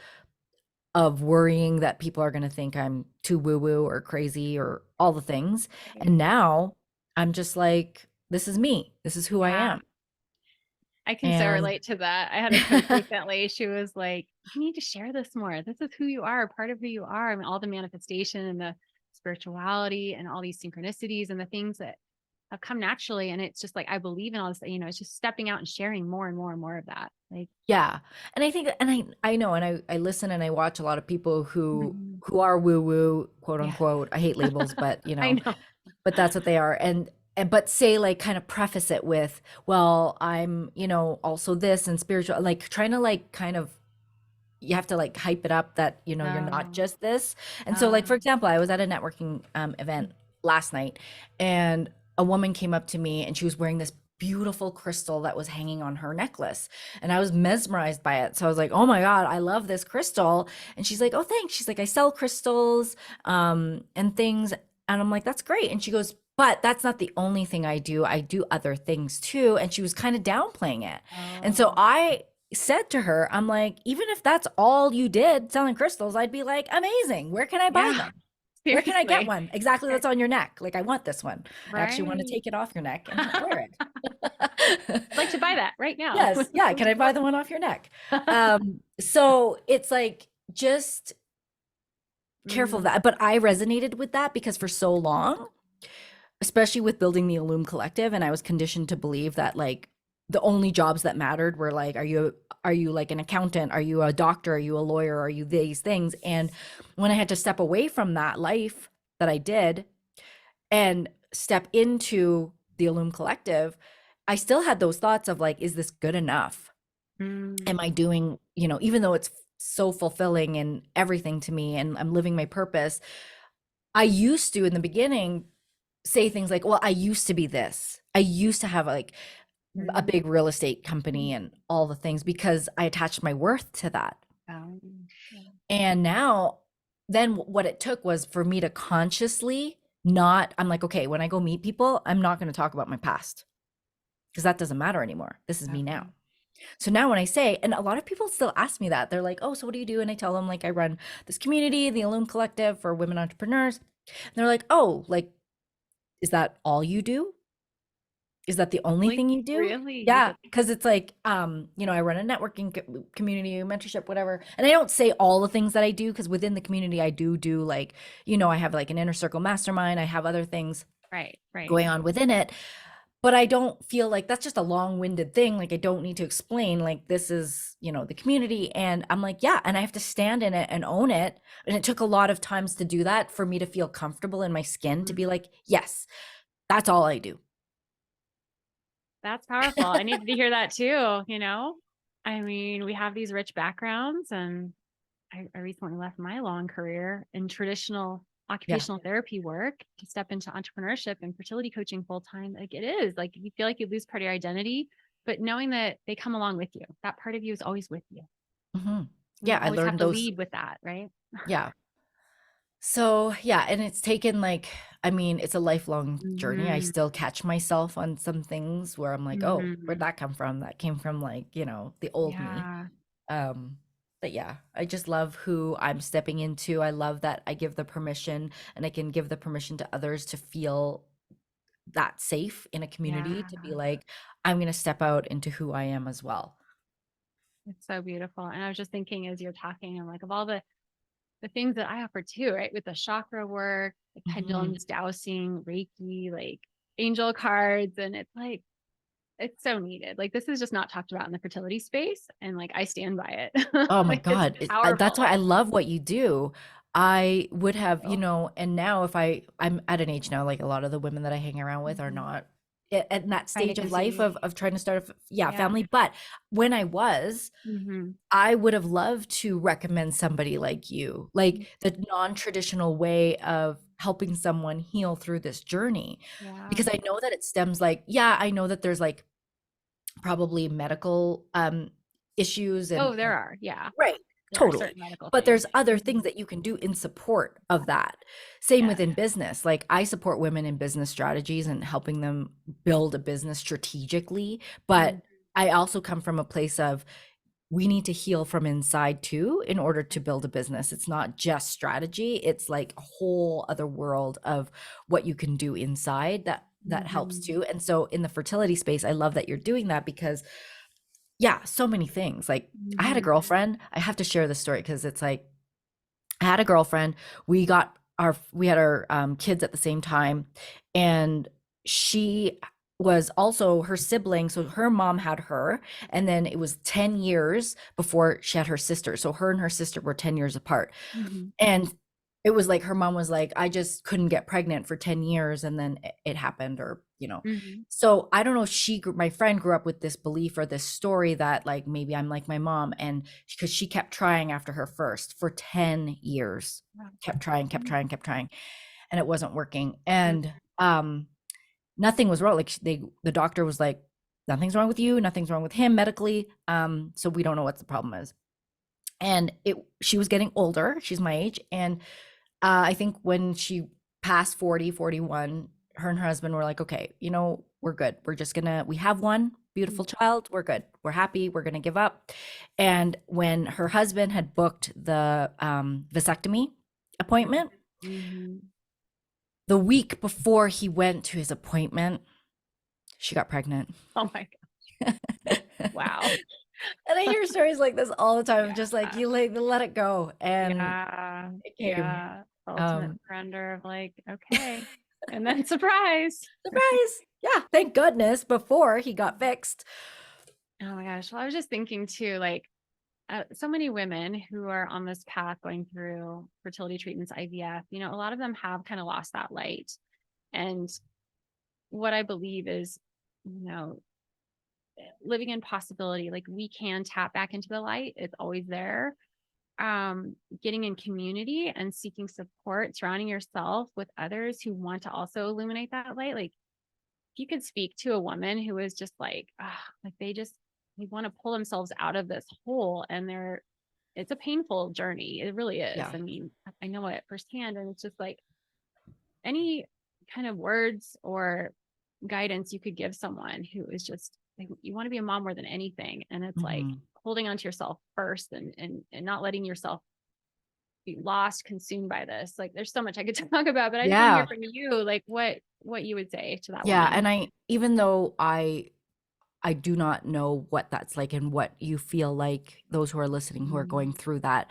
[SPEAKER 2] of worrying that people are going to think I'm too woo woo or crazy or all the things.
[SPEAKER 1] Right.
[SPEAKER 2] And now I'm just like, this is me. This is who I
[SPEAKER 1] Yeah.
[SPEAKER 2] am.
[SPEAKER 1] I can so
[SPEAKER 2] And
[SPEAKER 1] relate to that. I had a coach recently. She was like, you need to share this more. This is who you are, part of who you are. I mean, all the manifestation and the spirituality and all these synchronicities and the things that have come naturally. And it's just like, I believe in all this, it's just stepping out and sharing more and more and more of that. Like,
[SPEAKER 2] yeah. And I think and I know and I listen and I watch a lot of people
[SPEAKER 1] mhm.
[SPEAKER 2] who are woo woo, quote
[SPEAKER 1] Yeah,
[SPEAKER 2] unquote. I hate labels, but
[SPEAKER 1] I know.
[SPEAKER 2] but that's what they are. And but say like kind of preface it with, well, I'm, also this and spiritual, like trying to like kind of you have to like hype it up that you're not
[SPEAKER 1] Oh,
[SPEAKER 2] just this. And so like for
[SPEAKER 1] oh,
[SPEAKER 2] example, I was at a networking event last night, and a woman came up to me and she was wearing this beautiful crystal that was hanging on her necklace, and I was mesmerized by it. So I was like, oh my god, I love this crystal. And she's like, oh thanks. She's like, I sell crystals and things. And I'm like, that's great. And she goes, but that's not the only thing I do. I do other things too. And she was kind of downplaying it. And so
[SPEAKER 1] oh,
[SPEAKER 2] I said to her, I'm like, even if that's all you did selling crystals, I'd be like, amazing. Where can I buy
[SPEAKER 1] yeah,
[SPEAKER 2] them? Where can I get
[SPEAKER 1] seriously.
[SPEAKER 2] one? Exactly,
[SPEAKER 1] Right.
[SPEAKER 2] that's on your neck. Like, I want this one. I actually want to
[SPEAKER 1] Right.
[SPEAKER 2] take it off your neck and wear it.
[SPEAKER 1] I'd like to buy that right now.
[SPEAKER 2] Yes. Yeah. Can I buy the one off your neck? So it's like just careful of
[SPEAKER 1] Mm,
[SPEAKER 2] that. But I resonated with that because for so long, especially with building the Illume Collective, and I was conditioned to believe that like the only jobs that mattered were like, are you like an accountant? Are you a doctor? Are you a lawyer? Are you these things? And when I had to step away from that life that I did and step into the Illume Collective, I still had those thoughts of like, is this good enough?
[SPEAKER 1] mm,
[SPEAKER 2] Am I doing, even though it's so fulfilling and everything to me and I'm living my purpose, I used to in the beginning say things like, well, I used to be this. I used to have like a
[SPEAKER 1] mm.
[SPEAKER 2] big real estate company and all the things because I attached my worth to that.
[SPEAKER 1] Oh, yeah.
[SPEAKER 2] And now, then what it took was for me to consciously not, I'm like, okay, when I go meet people, I'm not going to talk about my past because that doesn't matter anymore. This is me
[SPEAKER 1] Okay.
[SPEAKER 2] now. So now when I say, and a lot of people still ask me that, they're like, oh, so what do you do? And I tell them, like, I run this community, the Illume Collective for women entrepreneurs. And they're like, oh, like, is that all you do? Is that the only
[SPEAKER 1] Really?
[SPEAKER 2] thing you do?
[SPEAKER 1] Really?
[SPEAKER 2] Yeah, because it's like, I run a networking community, mentorship, whatever. And I don't say all the things that I do because within the community, I do like, I have like an inner circle mastermind. I have other things
[SPEAKER 1] Right, right.
[SPEAKER 2] going on within it. But I don't feel like that's just a long-winded thing. Like I don't need to explain, like, this is, the community. And I'm like, yeah, and I have to stand in it and own it. And it took a lot of times to do that for me to feel comfortable in my skin, to
[SPEAKER 1] Mhm.
[SPEAKER 2] be like, yes, that's all I do.
[SPEAKER 1] That's powerful. I needed to hear that too, you know? I mean, we have these rich backgrounds, and I recently left my long career in traditional
[SPEAKER 2] Yeah.
[SPEAKER 1] occupational therapy work to step into entrepreneurship and fertility coaching full time. Like, it is like you feel like you lose part of your identity, but knowing that they come along with you, that part of you is always with you.
[SPEAKER 2] Hmm.
[SPEAKER 1] You
[SPEAKER 2] Yeah,
[SPEAKER 1] don't
[SPEAKER 2] I
[SPEAKER 1] always have
[SPEAKER 2] learned
[SPEAKER 1] to
[SPEAKER 2] those.
[SPEAKER 1] lead with that, right?
[SPEAKER 2] Yeah. So, yeah, and it's taken like, I mean, it's a lifelong journey. I
[SPEAKER 1] Hmm.
[SPEAKER 2] still catch myself on some things where I'm like, oh, where'd
[SPEAKER 1] Hmm.
[SPEAKER 2] that come from? That came from, like, the old me.
[SPEAKER 1] Yeah.
[SPEAKER 2] Um, but yeah, I just love who I'm stepping into. I love that I give the permission, and I can give the permission to others to feel that safe in a community,
[SPEAKER 1] Yeah.
[SPEAKER 2] to be like, I'm going to step out into who I am as well.
[SPEAKER 1] It's so beautiful. And I was just thinking as you're talking, I'm like, of all the things that I offer too, right? With the chakra work, the
[SPEAKER 2] Mhm.
[SPEAKER 1] pendulums, dowsing, Reiki, like angel cards. And it's like, it's so needed. Like, this is just not talked about in the fertility space. And like, I stand by it.
[SPEAKER 2] Oh my
[SPEAKER 1] Like, it's
[SPEAKER 2] God. That's why
[SPEAKER 1] powerful.
[SPEAKER 2] I love what you do. I would have,
[SPEAKER 1] So,
[SPEAKER 2] and now if I'm at an age now, like a lot of the women that I hang around with are
[SPEAKER 1] mhm.
[SPEAKER 2] not at that
[SPEAKER 1] Trying to
[SPEAKER 2] stage of life
[SPEAKER 1] conceive.
[SPEAKER 2] of trying to start yeah,
[SPEAKER 1] Yeah.
[SPEAKER 2] family. But when I was,
[SPEAKER 1] Hmm.
[SPEAKER 2] I would have loved to recommend somebody like you, like the non-traditional way of helping someone heal through this journey.
[SPEAKER 1] Yeah.
[SPEAKER 2] Because I know that it stems, like, yeah, I know that there's like probably medical issues
[SPEAKER 1] Oh, there
[SPEAKER 2] and
[SPEAKER 1] are. Yeah.
[SPEAKER 2] right,
[SPEAKER 1] There are
[SPEAKER 2] totally.
[SPEAKER 1] certain medical
[SPEAKER 2] But
[SPEAKER 1] things.
[SPEAKER 2] there's other
[SPEAKER 1] Mhm.
[SPEAKER 2] things that you can do in support of that. Same
[SPEAKER 1] Yeah.
[SPEAKER 2] within business. Like I support women in business strategies and helping them build a business strategically, but
[SPEAKER 1] Mhm.
[SPEAKER 2] I also come from a place of, we need to heal from inside too in order to build a business. It's not just strategy, it's like a whole other world of what you can do inside that helps
[SPEAKER 1] Mhm.
[SPEAKER 2] too. And so in the fertility space, I love that you're doing that because, yeah, so many things. Like I had a
[SPEAKER 1] Mhm.
[SPEAKER 2] girlfriend, I have to share this story because it's like, I had a girlfriend, we had our kids at the same time, and she was also her sibling. So her mom had her, and then it was 10 years before she had her sister. So her and her sister were 10 years apart.
[SPEAKER 1] Mhm.
[SPEAKER 2] And it was like her mom was like, I just couldn't get pregnant for 10 years, and then it happened, or.
[SPEAKER 1] Mhm.
[SPEAKER 2] So I don't know if my friend grew up with this belief or this story that like maybe I'm like my mom, and because she kept trying after her first for 10 years,
[SPEAKER 1] Wow.
[SPEAKER 2] kept trying, kept
[SPEAKER 1] Mhm.
[SPEAKER 2] trying, kept trying, and it wasn't working.
[SPEAKER 1] Mhm.
[SPEAKER 2] And nothing was wrong. Like the doctor was like, nothing's wrong with you, nothing's wrong with him medically. So we don't know what the problem is. And she was getting older. She's my age. And I think when she passed 40, 41, her and her husband were like, okay, we're good. We have one beautiful child. We're good. We're happy. We're going to give up. And when her husband had booked the vasectomy appointment,
[SPEAKER 1] Mhm.
[SPEAKER 2] the week before he went to his appointment, she got pregnant.
[SPEAKER 1] Oh my God. Wow.
[SPEAKER 2] And I hear stories like this all the time, just like
[SPEAKER 1] Yeah.
[SPEAKER 2] you let it go. And
[SPEAKER 1] Yeah.
[SPEAKER 2] it came.
[SPEAKER 1] Yeah. Ultimate
[SPEAKER 2] Um,
[SPEAKER 1] surrender of like, okay. And then surprise.
[SPEAKER 2] Surprise. Yeah, thank goodness before he got fixed.
[SPEAKER 1] Oh my gosh. Well, I was just thinking too, like, so many women who are on this path going through fertility treatments, IVF, a lot of them have kind of lost that light. And what I believe is, you know, living in possibility, like we can tap back into the light. It's always there. Getting in community and seeking support, surrounding yourself with others who want to also illuminate that light. Like, if you could speak to a woman who is just like, like they want to pull themselves out of this hole, and it's a painful journey. It really is.
[SPEAKER 2] Yeah.
[SPEAKER 1] I mean, I know it firsthand, and it's just like any kind of words or guidance you could give someone who is just like you want to be a mom more than anything. And it's like
[SPEAKER 2] Mhm.
[SPEAKER 1] holding on to yourself first and not letting yourself be lost, consumed by this. Like there's so much I could talk about, but I just want to hear
[SPEAKER 2] Yeah.
[SPEAKER 1] from you, like what you would say to that
[SPEAKER 2] Yeah,
[SPEAKER 1] woman.
[SPEAKER 2] and even though I do not know what that's like and what you feel like, those who are listening who are
[SPEAKER 1] Mm,
[SPEAKER 2] going through that.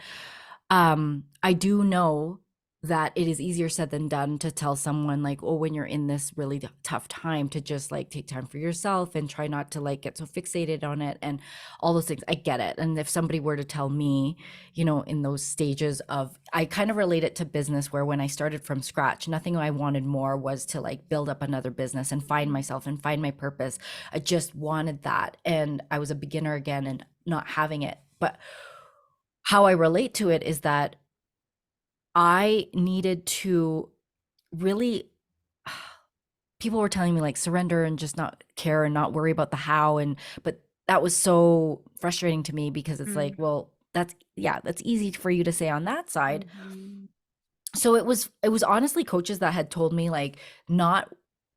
[SPEAKER 2] I do know that it is easier said than done to tell someone like, oh, when you're in this really tough time, to just like take time for yourself and try not to like get so fixated on it and all those things. I get it. And if somebody were to tell me, in those stages of, I kind of relate it to business, where when I started from scratch, nothing I wanted more was to like build up another business and find myself and find my purpose. I just wanted that. And I was a beginner again and not having it. But how I relate to it is that I needed to really, people were telling me like surrender and just not care and not worry about the how. But that was so frustrating to me, because it's like,
[SPEAKER 1] mm,
[SPEAKER 2] well, that's easy for you to say on that side.
[SPEAKER 1] mhm,
[SPEAKER 2] So it was honestly coaches that had told me like, not,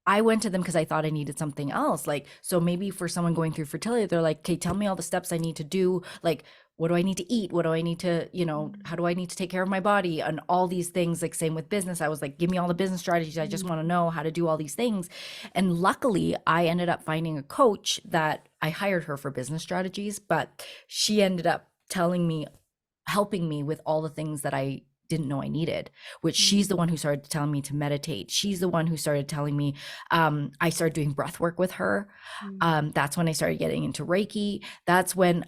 [SPEAKER 2] I went to them because I thought I needed something else. Like, so maybe for someone going through fertility, they're like, okay, tell me all the steps I need to do. Like, what do I need to eat? What do I need to, how do I need to take care of my body and all these things? Like, same with business. I was like, give me all the business strategies. I just want to
[SPEAKER 1] mhm,
[SPEAKER 2] know how to do all these things. And luckily, I ended up finding a coach that I hired her for business strategies, but she ended up helping me with all the things that I didn't know I needed, which she's the
[SPEAKER 1] mhm,
[SPEAKER 2] one who started telling me to meditate. She's the one who started telling me, I started doing breath work with her.
[SPEAKER 1] mhm,
[SPEAKER 2] That's when I started getting into Reiki. That's when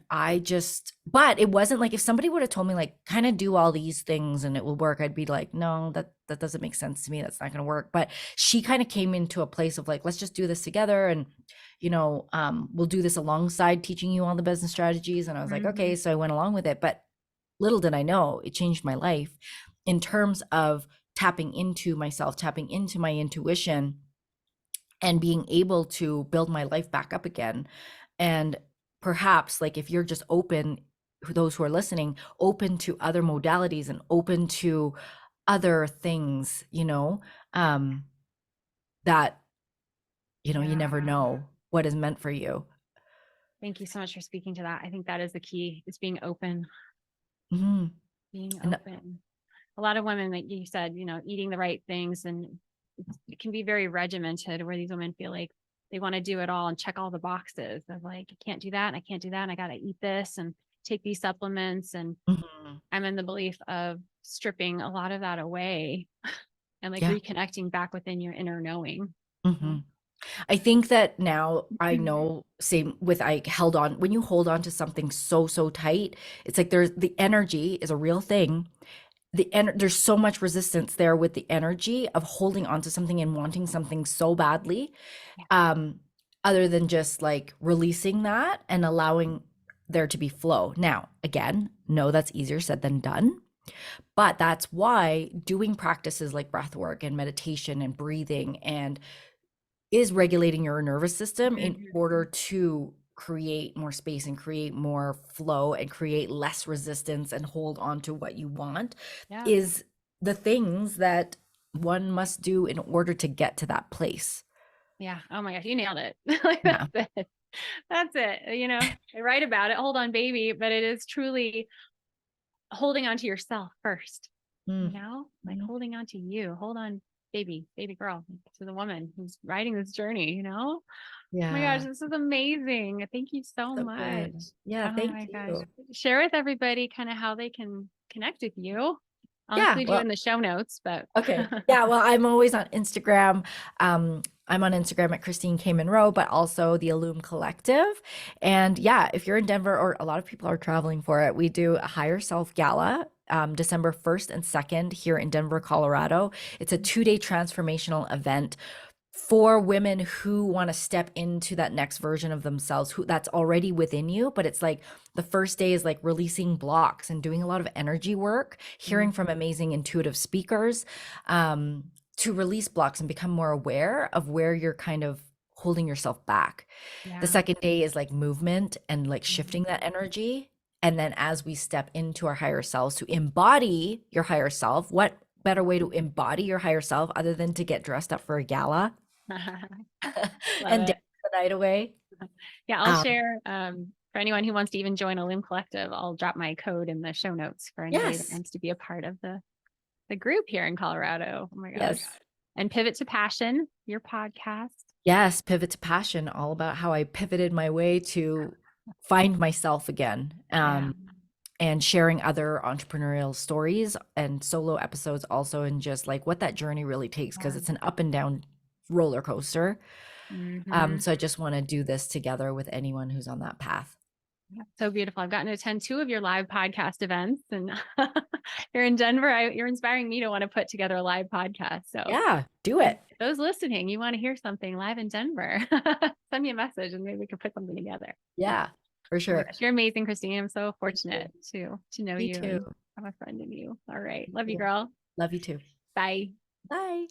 [SPEAKER 2] but it wasn't like, if somebody would have told me like, kind of do all these things and it will work, I'd be like, no, that doesn't make sense to me. That's not going to work. But she kind of came into a place of like, let's just do this together. And we'll do this alongside teaching you all the business strategies. And I was like, okay.
[SPEAKER 1] mhm.
[SPEAKER 2] So I went along with it. But little did I know, it changed my life in terms of tapping into myself, tapping into my intuition, and being able to build my life back up again. And perhaps, like, if you're just open, those who are listening, open to other modalities and open to other things, um, that, you never
[SPEAKER 1] Yeah.
[SPEAKER 2] know what is meant for you.
[SPEAKER 1] Thank you so much for speaking to that. I think that is the key, is being open,
[SPEAKER 2] Mhm.
[SPEAKER 1] being
[SPEAKER 2] And
[SPEAKER 1] open. A lot of women, like you said, eating the right things, and it can be very regimented, where these women feel like they want to do it all and check all the boxes of like, I can't do that. And I can't do that. And I got to eat this and take these supplements. And
[SPEAKER 2] mhm.
[SPEAKER 1] I'm in the belief of stripping a lot of that away and like
[SPEAKER 2] Yeah.
[SPEAKER 1] reconnecting back within your inner knowing.
[SPEAKER 2] Mhm. I think that now I
[SPEAKER 1] Mhm.
[SPEAKER 2] know, same with, I held on, when you hold on to something so, so tight, it's like there's the energy is a real thing. There's so much resistance there with the energy of holding on to something and wanting something so badly.
[SPEAKER 1] Yeah.
[SPEAKER 2] Um, Other than just like releasing that and allowing there to be flow. Now, again, no, that's easier said than done. But that's why doing practices like breath work and meditation and breathing and is regulating your nervous system in order
[SPEAKER 1] Mhm.
[SPEAKER 2] to create more space and create more flow and create less resistance and hold on to what you want,
[SPEAKER 1] Yeah.
[SPEAKER 2] is the things that one must do in order to get to that place.
[SPEAKER 1] Yeah. Oh my gosh, you nailed it. Like
[SPEAKER 2] Yeah.
[SPEAKER 1] that's it. That's it. I write about it. Hold on, baby. But it is truly holding on to yourself first,
[SPEAKER 2] Mm.
[SPEAKER 1] like
[SPEAKER 2] Mhm.
[SPEAKER 1] holding on to you. Hold on, baby girl, to the woman who's riding this journey. Oh my gosh,
[SPEAKER 2] Yeah.
[SPEAKER 1] this is amazing. Thank you so
[SPEAKER 2] So
[SPEAKER 1] much.
[SPEAKER 2] good. Yeah.
[SPEAKER 1] Oh
[SPEAKER 2] Thank
[SPEAKER 1] my gosh.
[SPEAKER 2] you.
[SPEAKER 1] Share with everybody kind of how they can connect with you. I'll
[SPEAKER 2] Yeah.
[SPEAKER 1] include you
[SPEAKER 2] Well,
[SPEAKER 1] in the show notes, but
[SPEAKER 2] okay. Yeah. Well, I'm always on Instagram. I'm on Instagram at Kristine Munro, but also the Illume Collective. And yeah, if you're in Denver, or a lot of people are traveling for it, we do a Higher Self Gala, December 1st and 2nd here in Denver, Colorado. It's a 2-day transformational event for women who want to step into that next version of themselves, who that's already within you. But it's like the first day is like releasing blocks and doing a lot of energy work, hearing
[SPEAKER 1] Mhm.
[SPEAKER 2] from amazing intuitive speakers, to release blocks and become more aware of where you're kind of holding yourself back. The
[SPEAKER 1] Yeah.
[SPEAKER 2] second day is like movement and like shifting
[SPEAKER 1] Mhm.
[SPEAKER 2] that energy. And then as we step into our higher selves to embody your higher self, what better way to embody your higher self other than to get dressed up for a gala
[SPEAKER 1] Love
[SPEAKER 2] and dance
[SPEAKER 1] it.
[SPEAKER 2] the night away?
[SPEAKER 1] Yeah, I'll
[SPEAKER 2] Um,
[SPEAKER 1] share for anyone who wants to even join Illume Collective, I'll drop my code in the show notes for anybody that
[SPEAKER 2] yes,
[SPEAKER 1] wants to be a part of the group here in Colorado. Oh my gosh.
[SPEAKER 2] yes,
[SPEAKER 1] And Pivot to Passion, your podcast.
[SPEAKER 2] yes. Pivot to Passion, all about how I pivoted my way to find myself again.
[SPEAKER 1] Yeah.
[SPEAKER 2] And sharing other entrepreneurial stories and solo episodes also, and just like what that journey really takes, because it's an up and down roller coaster.
[SPEAKER 1] Mm-hmm.
[SPEAKER 2] So I just want to do this together with anyone who's on that path.
[SPEAKER 1] So beautiful. I've gotten to attend 2 of your live podcast events, and you're in Denver. You're inspiring me to want to put together a live podcast. So
[SPEAKER 2] Yeah, do it.
[SPEAKER 1] those listening, you want to hear something live in Denver, send me a message and maybe we could put something together.
[SPEAKER 2] Yeah, for
[SPEAKER 1] Oh my
[SPEAKER 2] sure.
[SPEAKER 1] gosh, you're amazing, Kristine. I'm so
[SPEAKER 2] Thank you.
[SPEAKER 1] fortunate to know
[SPEAKER 2] Me
[SPEAKER 1] you
[SPEAKER 2] too.
[SPEAKER 1] and have a friend in you. All right.
[SPEAKER 2] Thank
[SPEAKER 1] Love you,
[SPEAKER 2] you.
[SPEAKER 1] girl.
[SPEAKER 2] Love you too.
[SPEAKER 1] Bye.
[SPEAKER 2] Bye.